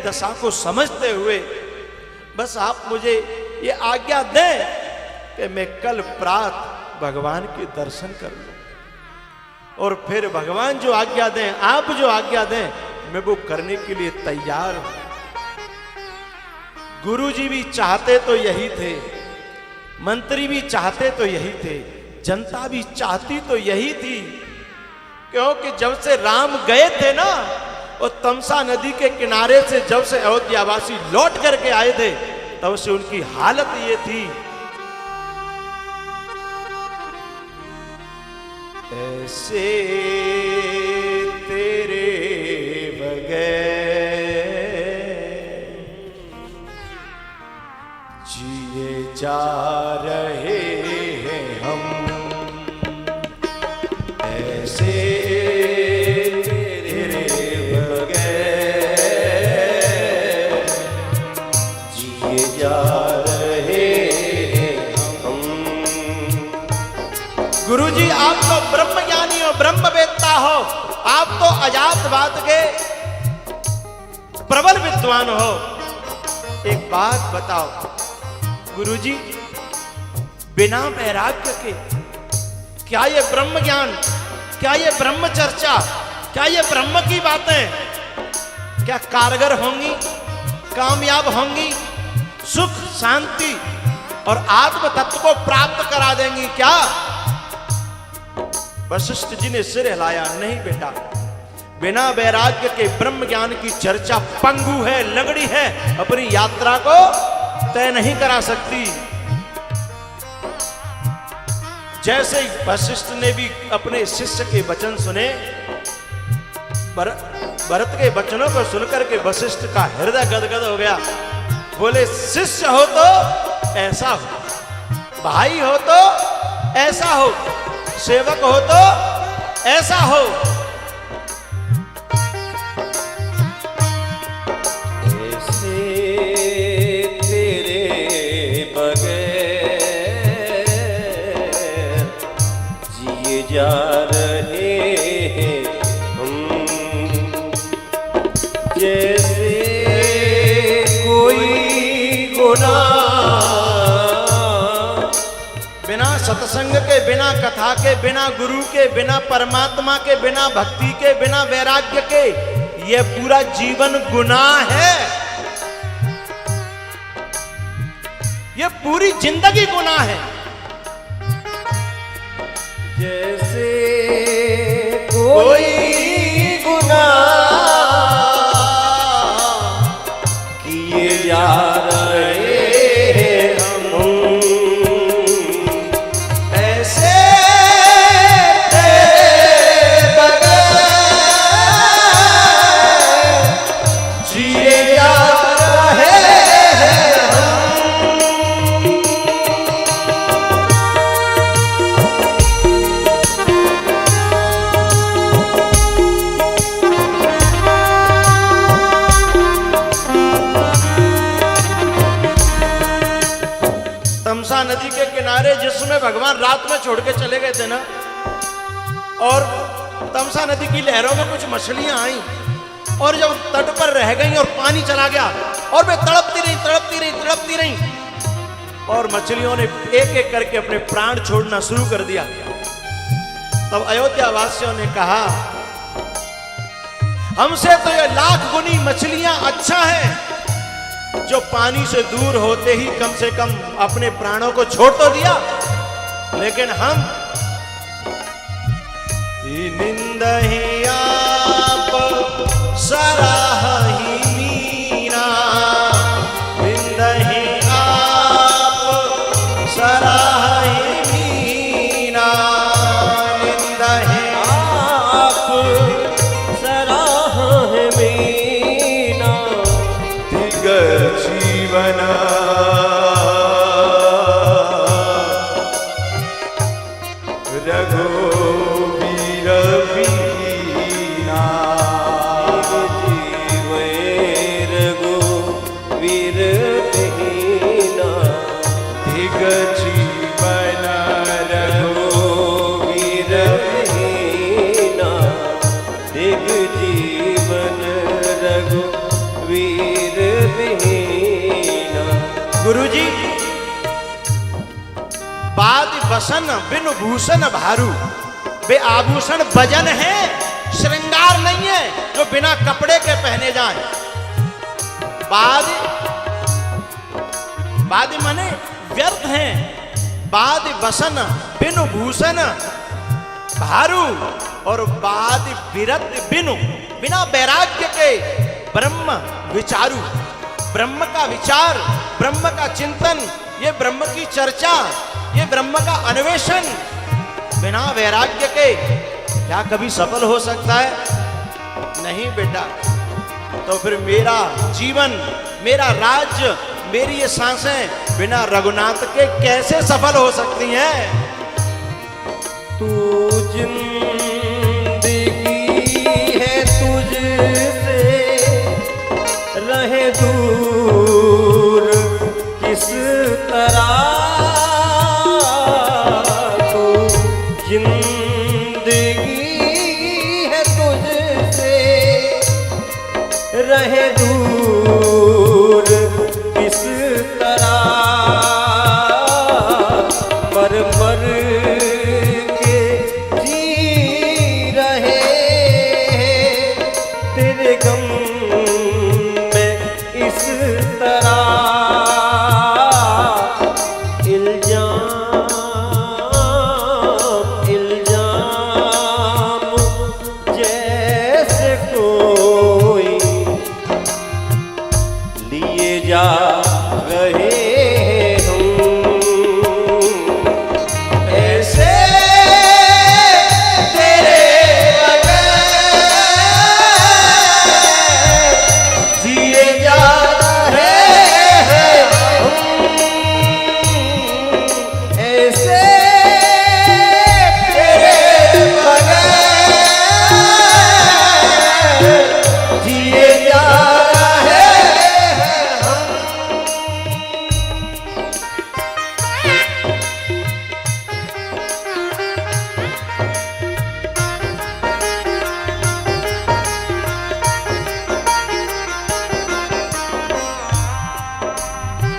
दशा को समझते हुए बस आप मुझे ये आज्ञा दें कि मैं कल प्रातः भगवान के दर्शन कर लूं, और फिर भगवान जो आज्ञा दें, आप जो आज्ञा दें, मैं वो करने के लिए तैयार हूं। गुरुजी भी चाहते तो यही थे, मंत्री भी चाहते तो यही थे, जनता भी चाहती तो यही थी, क्योंकि जब से राम गए थे ना, और तमसा नदी के किनारे से जब से अयोध्यावासी लौट करके आए थे, तब से उनकी हालत ये थी, ऐसे तेरे बगैर जिए जा रहे हैं हम, ऐसे तेरे बगैर जिए जा रहे हैं हम। गुरुजी आप तो ब्रह्म ज्ञानी हो, ब्रह्म वेत्ता हो, आप तो अजातवाद के प्रबल विद्वान हो, एक बात बताओ गुरुजी, बिना वैराग्य के क्या ये ब्रह्म ज्ञान, क्या ये ब्रह्म चर्चा, क्या ये ब्रह्म की बातें क्या कारगर होंगी, कामयाब होंगी, सुख शांति और आत्म तत्व को प्राप्त करा देंगी क्या? वशिष्ठ जी ने सिर हिलाया, नहीं बेटा, बिना वैराग्य के ब्रह्म ज्ञान की चर्चा पंगु है, लगड़ी है, अपनी यात्रा को तय नहीं करा सकती। जैसे ही वशिष्ठ ने भी अपने शिष्य के वचन सुने, भरत के वचनों को सुनकर के वशिष्ठ का हृदय गदगद हो गया। बोले, शिष्य हो तो ऐसा हो, भाई हो तो ऐसा हो, सेवक हो तो ऐसा हो। ऐसे तेरे बगैर जिए जा रहे हैं हम, जैसे कोई गुनाह बिना सत्संग के, बिना कथा के, बिना गुरु के, बिना परमात्मा के, बिना भक्ति के, बिना वैराग्य के, ये पूरा जीवन गुनाह है, ये पूरी जिंदगी गुनाह है। जैसे कोई गुनाह किए जा रहे हैं हम, ऐसे तेरे बगैर जिए जा रहे हैं हम। तमसा नदी के किनारे जिसमें भगवान रात में छोड़ के चले गए थे ना, और तमसा नदी की लहरों में कुछ मछलियां आई, और जब तट पर रह गई और पानी चला गया, और वे तड़पती रही, तड़पती रही, तड़पती रही, और मछलियों ने एक एक करके अपने प्राण छोड़ना शुरू कर दिया। तब अयोध्या वासियों ने कहा, हमसे तो ये लाख गुनी मछलियां अच्छा है, जो पानी से दूर होते ही कम से कम अपने प्राणों को छोड़ तो दिया, लेकिन हम निंदहि आप सराहि मीरा, निंदहि आप सराहि मीरा, निंदहि आप सराहि मीरा, दिगर जीवन रघुवीर वीना, जीव रघुवीर वीना, दिग जीवन रघुवीर वीना, दिग जीवन रघुवीर विहीन। गुरुजी, बाद बसन बिनु भूषण भारू, वे आभूषण वजन है, श्रृंगार नहीं है जो बिना कपड़े के पहने जाए। बाद माने व्यर्थ हैं। बाद बसन बिनु भूषण भारू, और बाद विरत बिनु, बिना वैराग्य के ब्रह्म विचारू। ब्रह्म का विचार, ब्रह्म का चिंतन, ये ब्रह्म की चर्चा, ये ब्रह्म का अन्वेषण बिना वैराग्य के क्या कभी सफल हो सकता है? नहीं बेटा। तो फिर मेरा जीवन, मेरा राज्य, मेरी ये सांसें बिना रघुनाथ के कैसे सफल हो सकती हैं? तू जिंदगी है तुझसे रहे दूर किस तरह, तू जिंदगी है तुझसे रहे दूर किस तरह, मर मर के जी रहे तेरे गम में इस तरह, इल्जाम इल्जाम जैसे कोई लिए जा रहे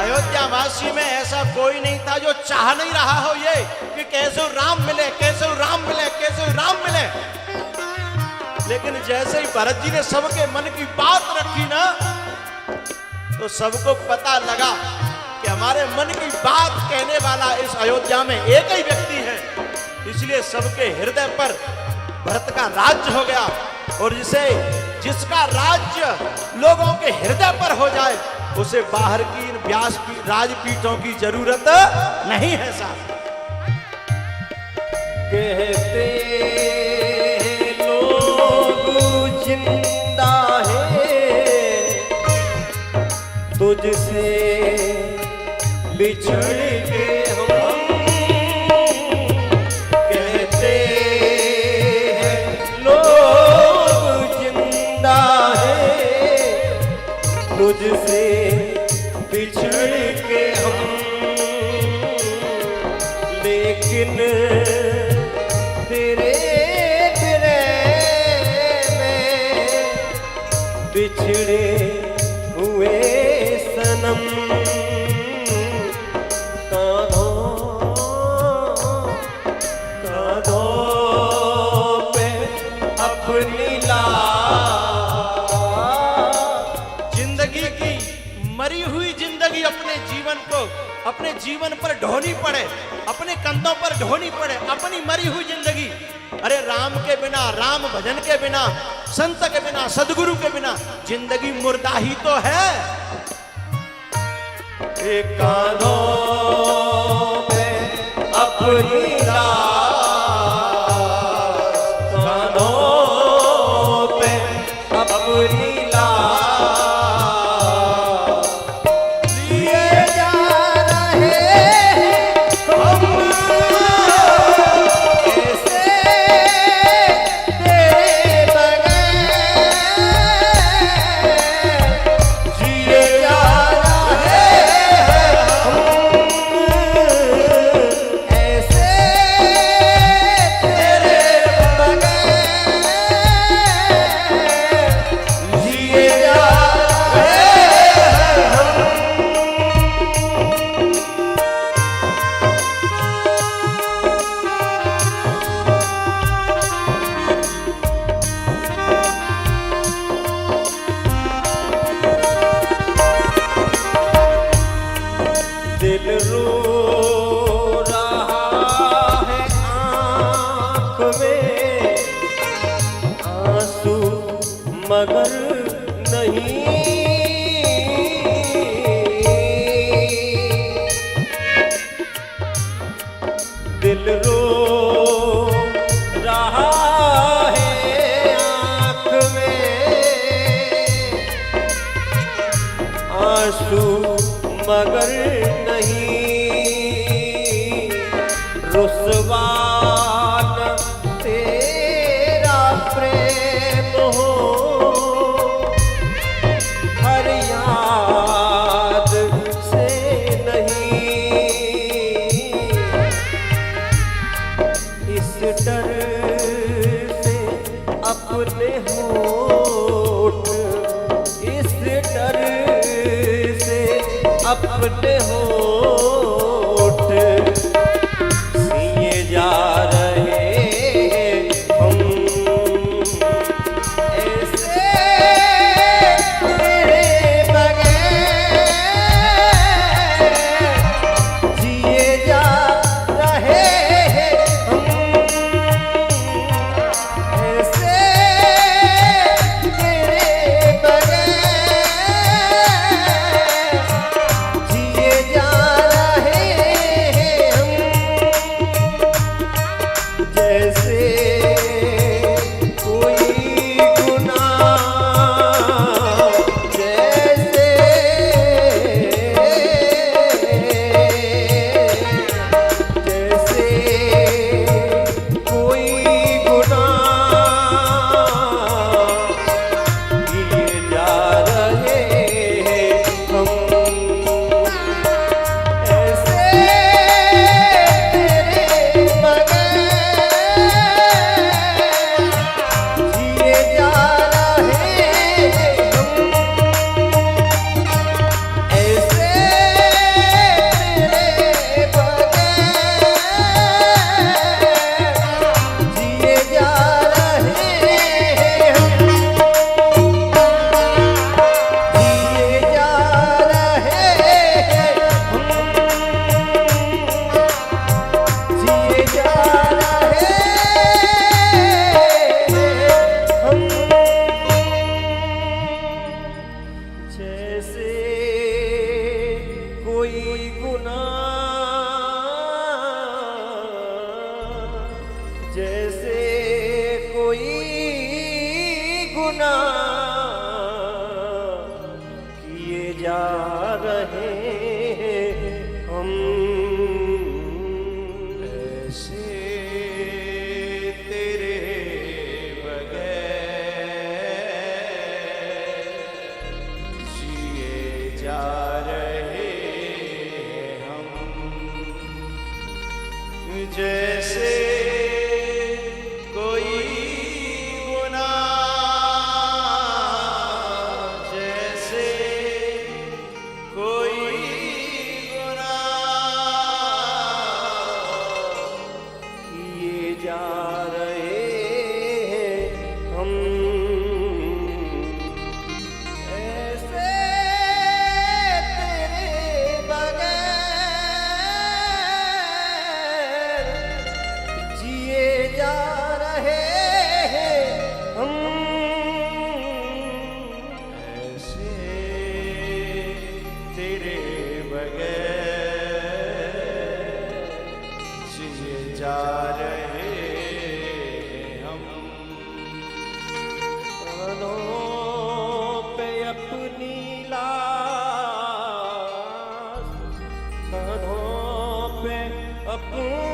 अयोध्यावासी में ऐसा कोई नहीं था जो चाह नहीं रहा हो ये कि कैसे राम मिले, कैसे राम मिले, कैसे राम मिले। लेकिन जैसे ही भरत जी ने सबके मन की बात रखी ना, तो सबको पता लगा कि हमारे मन की बात कहने वाला इस अयोध्या में एक ही व्यक्ति है। इसलिए सबके हृदय पर भरत का राज्य हो गया। और जिसका राज्य लोगों के हृदय पर हो जाए, उसे बाहर की इन राजपीठों की जरूरत नहीं है साहब। कहते लोग जिंदा है तुझसे बिछड़ के हम, कहते हैं लोग जिंदा है तुझसे बिछड़ के हम, लेकिन तेरे में बिछड़े हुए सनम, कांधों पे अपनी लाश, जिंदगी की मरी हुई जिंदगी अपने जीवन पर ढोनी पड़े, अपने कंधों पर ढोनी पड़े अपनी मरी हुई जिंदगी। अरे राम के बिना, राम भजन के बिना, संत के बिना, सदगुरु के बिना जिंदगी मुर्दा ही तो है। एक कांधों पे अपनी लाश, कांधों पे अपनी दिल रो रहा है, आँख में आंसू मगर नहीं। दिल रो रहा है, आँख में आंसू मगर नहीं। रुसवान तेरा प्रेम हो, हर याद से नहीं। इस डर से अपने होठ, इस डर से अपने होठ सिए जा रहे हम। ऐसे तेरे बगैर जिए जा रहे हम। ऐसे तेरे बगैर जिए जा रहे हम। जैसे कोई गुनाह, जैसे कोई गुनाह किए जा रहे हम। ऐसे तेरे बगैर जिए जा रहे हम। ऐसे तेरे बगैर जिए जा रहे हम। जिए जा रहे हम। जिए जा रहे हम। जैसे कोई गुनाह, जैसे कोई गुनाह किए जा रहे हम। ऐसे तेरे बगैर जिए जा रहे हम। जैसे कोई गुनाह, जैसे कोई गुनाह किए जा रहे हम। ऐसे तेरे बगैर जिए जा रहे हम। ऐसे तेरे बगैर जिए जा रहे हम। कानों पे अपनी लाश, कानों पे अपनी